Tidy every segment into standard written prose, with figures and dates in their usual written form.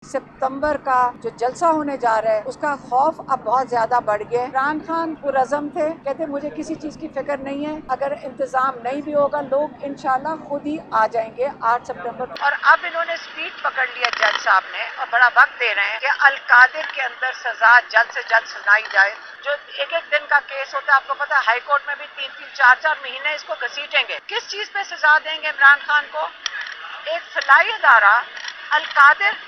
सितंबर का जो जलसा होने जा रहा है उसका खौफ अब बहुत ज्यादा बढ़ गया है। इमरान खान पुरअज़म थे, कहते मुझे किसी चीज की फिक्र नहीं है, अगर इंतजाम नहीं भी होगा लोग इंशाल्लाह खुद ही आ जाएंगे 8 सितंबर को। और अब इन्होंने स्पीड पकड़ लिया जज साहब ने और बड़ा वक्त दे रहे हैं कि अल-कादिर के अंदर सजा जल्द से जल्द सुनाई जाए। जो एक एक दिन का केस होता है, आपको पता है हाई कोर्ट में भी 3-3 4-4 महीने इसको घसीटेंगे। किस चीज पे सजा देंगे इमरान खान को? एक फलाई अदारा अल-कादिर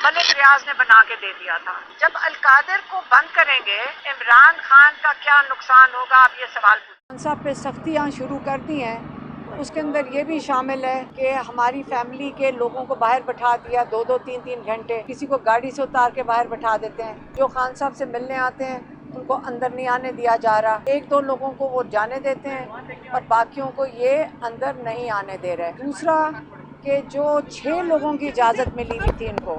मलिक रियाज ने बना के दे दिया था। जब अल-कादिर को बंद करेंगे इमरान खान का क्या नुकसान होगा, आप ये सवाल पूछें। साहब पे सख्तियाँ शुरू कर दी हैं, उसके अंदर ये भी शामिल है कि हमारी फैमिली के लोगों को बाहर बैठा दिया 2-2 3-3 घंटे, किसी को गाड़ी से उतार के बाहर बैठा देते हैं। जो खान साहब से मिलने आते हैं उनको अंदर नहीं आने दिया जा रहा, 1-2 लोगों को वो जाने देते हैं और बाकियों को ये अंदर नहीं आने दे रहे। दूसरा कि जो 6 लोगों की इजाज़त मिली हुई थी इनको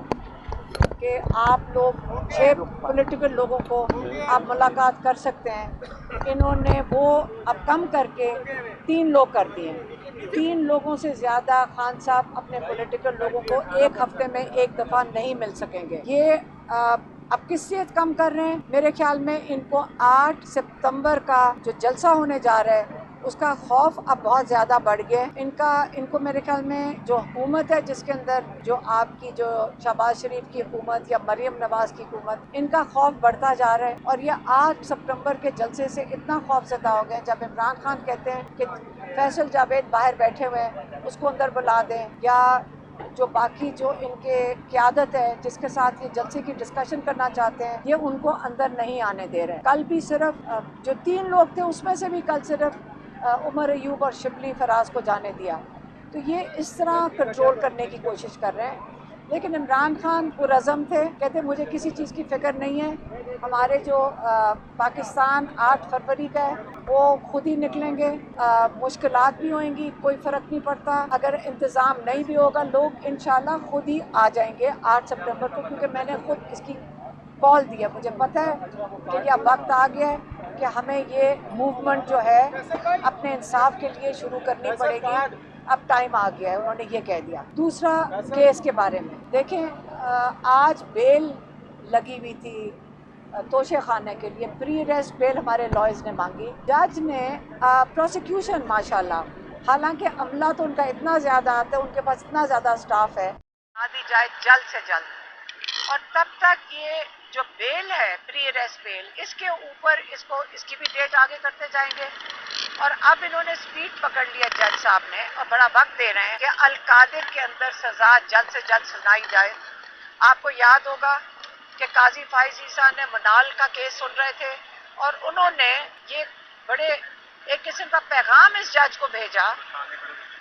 कि आप लोग 6 पॉलिटिकल लोगों को आप मुलाकात कर सकते हैं, इन्होंने वो अब कम करके 3 लोग कर दिए। 3 लोगों से ज़्यादा खान साहब अपने पॉलिटिकल लोगों को एक हफ्ते में एक दफ़ा नहीं मिल सकेंगे। ये अब किस से कम कर रहे हैं? मेरे ख्याल में इनको 8 सितंबर का जो जलसा होने जा रहा है उसका खौफ अब बहुत ज़्यादा बढ़ गया है। इनको मेरे ख्याल में जो हुकूमत है जिसके अंदर जो आपकी जो शहबाज शरीफ की हुकूमत या मरीम नवाज़ की हुकूमत, इनका खौफ बढ़ता जा रहा है। और ये 8 सितंबर के जलसे से इतना खौफजदा हो गए, जब इमरान खान कहते हैं कि फैसल जावेद बाहर बैठे हुए हैं उसको अंदर बुला दें, या जो बाकी जो इनके क़यादत है जिसके साथ ये जलसे की डिस्कशन करना चाहते हैं ये उनको अंदर नहीं आने दे रहे हैं। कल भी सिर्फ जो 3 लोग थे उसमें से भी कल सिर्फ उमर अयूब और शिबली फराज को जाने दिया। तो ये इस तरह कंट्रोल करने की कोशिश कर रहे हैं। लेकिन इमरान खान पुरअज़म थे, कहते मुझे किसी चीज़ की फ़िक्र नहीं है, हमारे जो पाकिस्तान 8 फरवरी का है वो खुद ही निकलेंगे, मुश्किलात भी होंगी, कोई फ़र्क नहीं पड़ता, अगर इंतज़ाम नहीं भी होगा लोग इंशाल्लाह खुद ही आ जाएंगे 8 सितंबर को, क्योंकि मैंने खुद इसकी कॉल दिया। मुझे पता है कि यह वक्त आ गया है कि हमें ये मूवमेंट जो है अपने इंसाफ के लिए शुरू करनी पड़ेगी, अब टाइम आ गया है, उन्होंने ये कह दिया। दूसरा केस के बारे में देखें, आज बेल लगी हुई थी तोशे खाने के लिए, प्री अरेस्ट बेल हमारे लॉयर्स ने मांगी। जज ने प्रोसिक्यूशन माशाल्लाह, हालांकि अमला तो उनका इतना ज़्यादा आता है, उनके पास इतना ज़्यादा स्टाफ है, आ दी जाए जल्द से जल्द। और तब तक ये जो बेल है प्री अरेस्ट बेल, इसके ऊपर इसकी भी डेट आगे करते जाएंगे। और अब इन्होंने स्पीड पकड़ लिया जज साहब ने और बड़ा वक्त दे रहे हैं कि अल-कादिर के अंदर सजा जल्द से जल्द सुनाई जाए। आपको याद होगा कि काजी फाइज ईसा ने मनाल का केस सुन रहे थे और उन्होंने ये बड़े एक किस्म का पैगाम इस जज को भेजा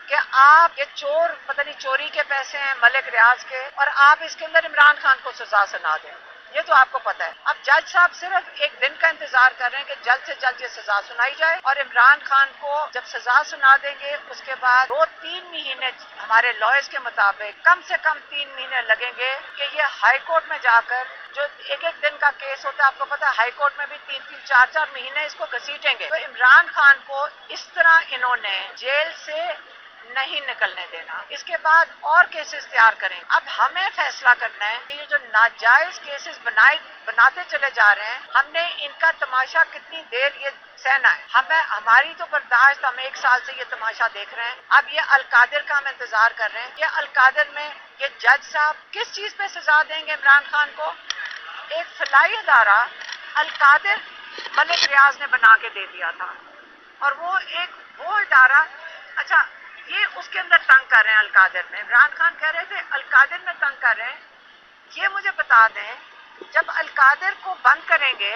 कि आप ये चोर, पता नहीं चोरी के पैसे हैं मलिक रियाज के, और आप इसके अंदर इमरान खान को सजा सुना दें। ये तो आपको पता है। अब जज साहब सिर्फ एक दिन का इंतजार कर रहे हैं कि जल्द से जल्द ये सजा सुनाई जाए, और इमरान खान को जब सजा सुना देंगे उसके बाद 2-3 महीने हमारे लॉयर्स के मुताबिक कम से कम 3 महीने लगेंगे कि ये हाई कोर्ट में जाकर, जो एक एक दिन का केस होता है, आपको पता है हाई कोर्ट में भी 3-3 4-4 महीने इसको घसीटेंगे। तो इमरान खान को इस तरह इन्होंने जेल से नहीं निकलने देना। इसके बाद और केसेस तैयार करें। अब हमें फैसला करना है कि ये जो नाजायज केसेस बनाते चले जा रहे हैं, हमने इनका तमाशा कितनी देर ये सहना है। हमारी तो बर्दाश्त, हम 1 साल से ये तमाशा देख रहे हैं। अब ये अल-कादिर का हम इंतजार कर रहे हैं। ये अल-कादिर में ये जज साहब किस चीज पे सजा देंगे इमरान खान को? एक फलाई अदारा अल-कादिर मलिक रियाज ने बना के दे दिया था, और वो इदारा, अच्छा ये उसके अंदर तंग कर रहे हैं अल-कादिर में। इमरान खान कह रहे थे अल-कादिर में तंग कर रहे हैं। ये मुझे बता दें, जब अल-कादिर को बंद करेंगे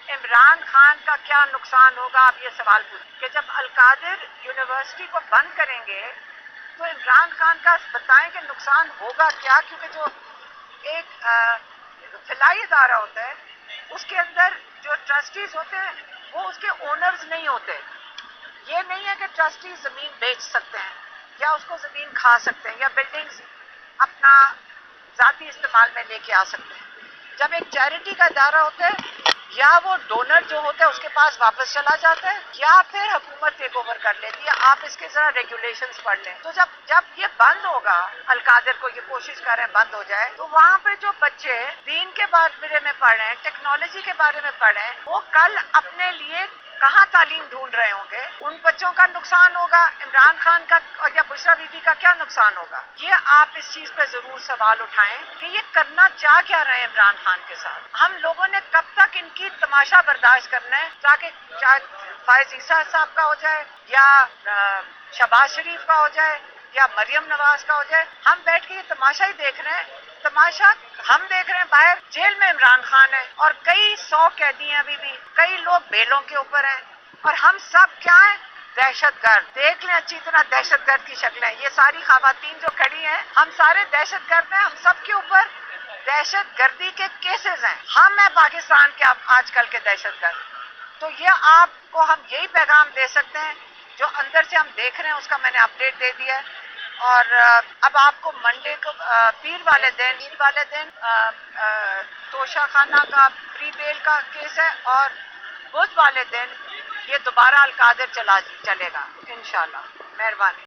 इमरान खान का क्या नुकसान होगा, आप ये सवाल पूछें कि जब अल-कादिर यूनिवर्सिटी को बंद करेंगे तो इमरान खान का बताएं कि नुकसान होगा क्या, क्योंकि जो एक फिलाई अदारा होता है उसके अंदर जो ट्रस्टीज होते हैं वो उसके ओनर्स नहीं होते। ये नहीं है कि ट्रस्टी जमीन बेच सकते हैं या उसको जमीन खा सकते हैं या बिल्डिंग्स अपना जाती इस्तेमाल में लेके आ सकते हैं। जब एक चैरिटी का इदारा होता है یا وہ ڈونر جو ہوتا ہے اس کے پاس واپس چلا جاتا ہے یا پھر حکومت ٹیک اوور کر لیتی ہے. آپ اس کے ذرا ریگولیشنز پڑھ لیں. تو جب یہ بند ہوگا، القادر کو یہ کوشش کر رہے ہیں بند ہو جائے، تو وہاں پہ جو بچے دین کے بارے میں پڑھ رہے ہیں، ٹیکنالوجی کے بارے میں پڑھ رہے ہیں، وہ کل اپنے لیے کہاں تعلیم ڈھونڈ رہے ہوں گے. ان بچوں کا نقصان ہوگا، عمران خان کا اور یا بشرا بی بی کا کیا نقصان ہوگا. یہ آپ اس چیز پہ ضرور سوال اٹھائیں کہ یہ کرنا چاہ کیا رہے ہیں عمران خان کے ساتھ. ہم لوگوں نے کب تک ان کی تماشا برداشت کرنا ہے، تاکہ چاہے فائز عیسیٰ صاحب کا ہو جائے یا شہباز شریف کا ہو جائے یا مریم نواز کا ہو جائے، ہم بیٹھ کے یہ تماشا ہی دیکھ رہے ہیں. تماشا ہم دیکھ رہے ہیں، باہر جیل میں عمران خان ہے اور کئی 100 قیدی ہیں ابھی بھی، کئی لوگ بیلوں کے اوپر ہیں، اور ہم سب کیا ہیں؟ دہشت گرد. دیکھ لیں اچھی طرح دہشت گرد کی شکلیں. یہ ساری خواتین جو کھڑی ہیں، ہم سارے دہشت گرد ہیں. ہم سب کے اوپر دہشت گردی کے کیسز ہیں. ہم ہیں پاکستان کے آج کل کے دہشت گرد. تو یہ آپ کو ہم یہی پیغام دے سکتے ہیں جو اندر سے ہم دیکھ رہے ہیں، اس کا میں نے اپڈیٹ دے دیا ہے. اور اب آپ کو منڈے کو پیر والے دن توشہ خانہ کا پری بیل کا کیس ہے، اور بدھ والے دن یہ دوبارہ القادر چلے گا انشاءاللہ. مہربانی.